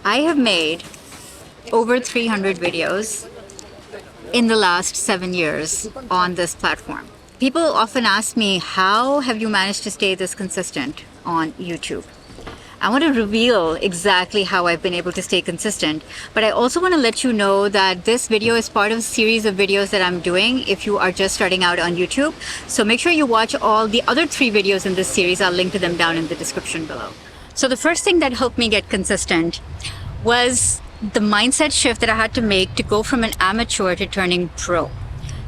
I have made over 300 videos in the last 7 years on this platform. People often ask me, how have you managed to stay this consistent on YouTube? I want to reveal exactly how I've been able to stay consistent, but I also want to let you know that this video is part of a series of videos that I'm doing if you are just starting out on YouTube. So make sure you watch all the other 3 videos in this series. I'll link to them down in the description below. So the first thing that helped me get consistent was the mindset shift that I had to make to go from an amateur to turning pro.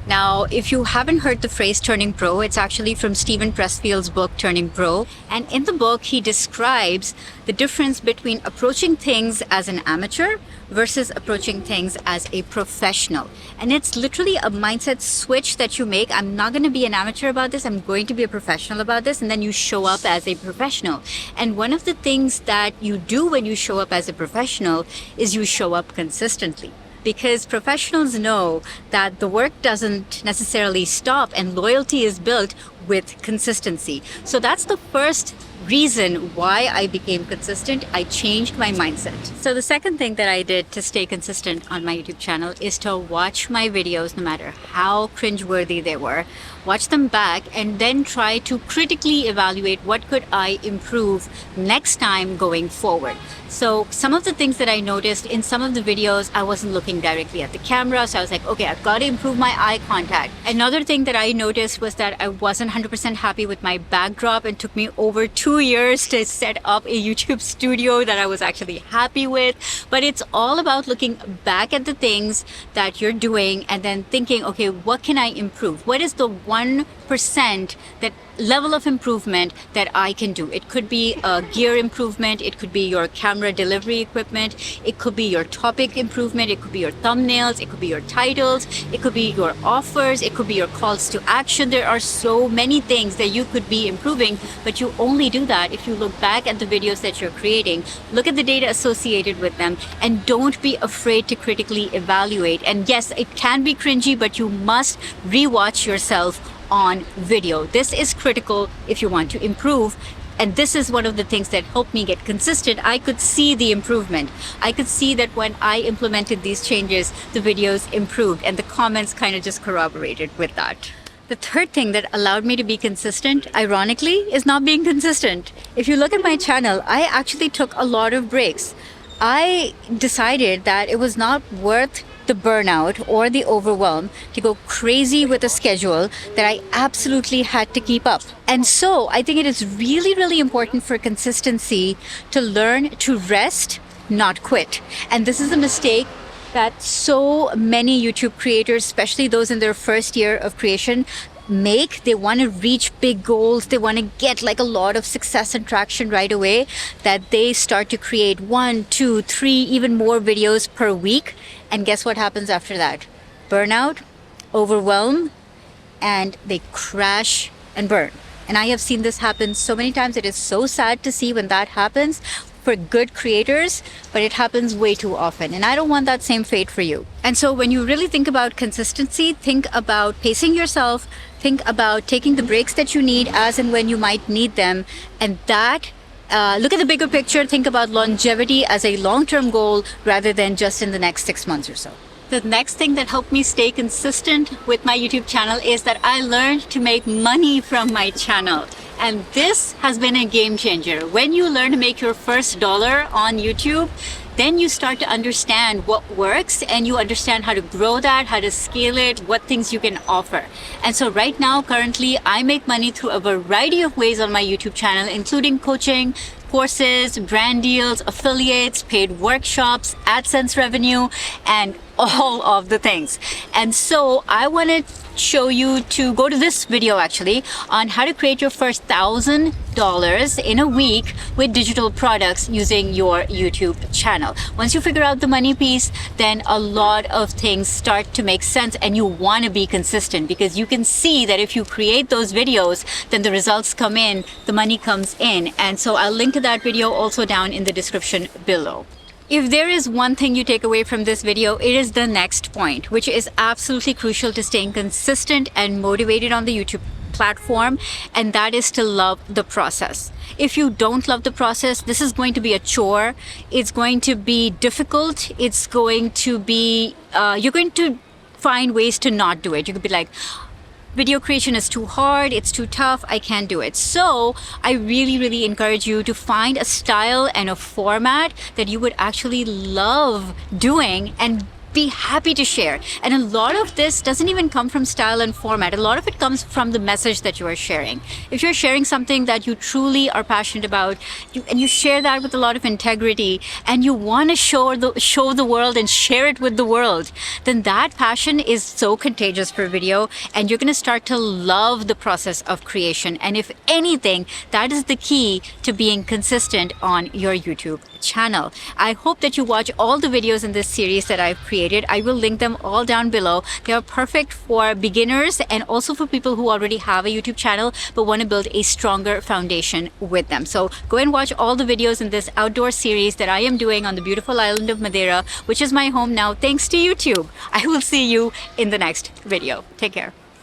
Now, if you haven't heard the phrase turning pro, it's actually from Steven Pressfield's book, Turning Pro. And in the book, he describes the difference between approaching things as an amateur versus approaching things as a professional. And it's literally a mindset switch that you make. I'm not going to be an amateur about this. I'm going to be a professional about this. And then you show up as a professional. And one of the things that you do when you show up as a professional is you show up consistently. Because professionals know that the work doesn't necessarily stop and loyalty is built with consistency. So that's the first reason why I became consistent. I changed my mindset. So the second thing that I did to stay consistent on my YouTube channel is to watch my videos, no matter how cringeworthy they were, watch them back and then try to critically evaluate what could I improve next time going forward. So some of the things that I noticed in some of the videos, I wasn't looking directly at the camera. So I was like, okay, I've got to improve my eye contact. Another thing that I noticed was that I wasn't 100% happy with my backdrop. It took me over 2 years to set up a YouTube studio that I was actually happy with. But it's all about looking back at the things that you're doing and then thinking, okay, what can I improve? What is the 1% that level of improvement that I can do? It could be a gear improvement, it could be your camera delivery equipment, it could be your topic improvement, it could be your thumbnails, it could be your titles, it could be your offers, it could be your calls to action. There are so many things that you could be improving, but you only do that if you look back at the videos that you're creating, look at the data associated with them, and don't be afraid to critically evaluate. And yes, it can be cringy, but you must rewatch yourself on video. This is critical if you want to improve. And this is one of the things that helped me get consistent. I could see the improvement. I could see that when I implemented these changes, the videos improved, and the comments kind of just corroborated with that. The third thing that allowed me to be consistent, ironically, is not being consistent. If you look at my channel, I actually took a lot of breaks. I decided that it was not worth the burnout or the overwhelm to go crazy with a schedule that I absolutely had to keep up. And so I think it is really, really important for consistency to learn to rest, not quit. And this is a mistake that so many YouTube creators, especially those in their first year of creation, make. They want to reach big goals, they want to get like a lot of success and traction right away, that they start to create 1, 2, 3, even more videos per week. And guess what happens after that? Burnout, overwhelm, and they crash and burn. And I have seen this happen so many times. It is so sad to see when that happens for good creators, but it happens way too often. And I don't want that same fate for you. And so when you really think about consistency, think about pacing yourself, think about taking the breaks that you need as and when you might need them. And that, look at the bigger picture, think about longevity as a long-term goal rather than just in the next 6 months or so. The next thing that helped me stay consistent with my YouTube channel is that I learned to make money from my channel. And this has been a game changer. When you learn to make your first dollar on YouTube, then you start to understand what works and you understand how to grow that, how to scale it, what things you can offer. And so right now, currently, I make money through a variety of ways on my YouTube channel, including coaching, courses, brand deals, affiliates, paid workshops, AdSense revenue, and all of the things. And so I wanted to show you to go to this video actually on how to create your first $1,000 in a week with digital products using your YouTube channel. Once you figure out the money piece, then a lot of things start to make sense, and you want to be consistent because you can see that if you create those videos, then the results come in, the money comes in. And so I'll link to that video also down in the description below. If there is one thing you take away from this video, it is the next point, which is absolutely crucial to staying consistent and motivated on the YouTube platform, and that is to love the process. If you don't love the process, this is going to be a chore. It's going to be difficult. It's going to be, you're going to find ways to not do it. You could be like, video creation is too hard, it's too tough, I can't do it. So I really, really encourage you to find a style and a format that you would actually love doing and be happy to share. And a lot of this doesn't even come from style and format. A lot of it comes from the message that you are sharing. If you're sharing something that you truly are passionate about, and you share that with a lot of integrity, and you want to show the world and share it with the world, then that passion is so contagious for video, and you're going to start to love the process of creation. And if anything, that is the key to being consistent on your YouTube channel. I hope that you watch all the videos in this series that I've created. I will link them all down below. They are perfect for beginners and also for people who already have a YouTube channel but want to build a stronger foundation with them. So go and watch all the videos in this outdoor series that I am doing on the beautiful island of Madeira, which is my home now thanks to YouTube. I will see you in the next video. Take care.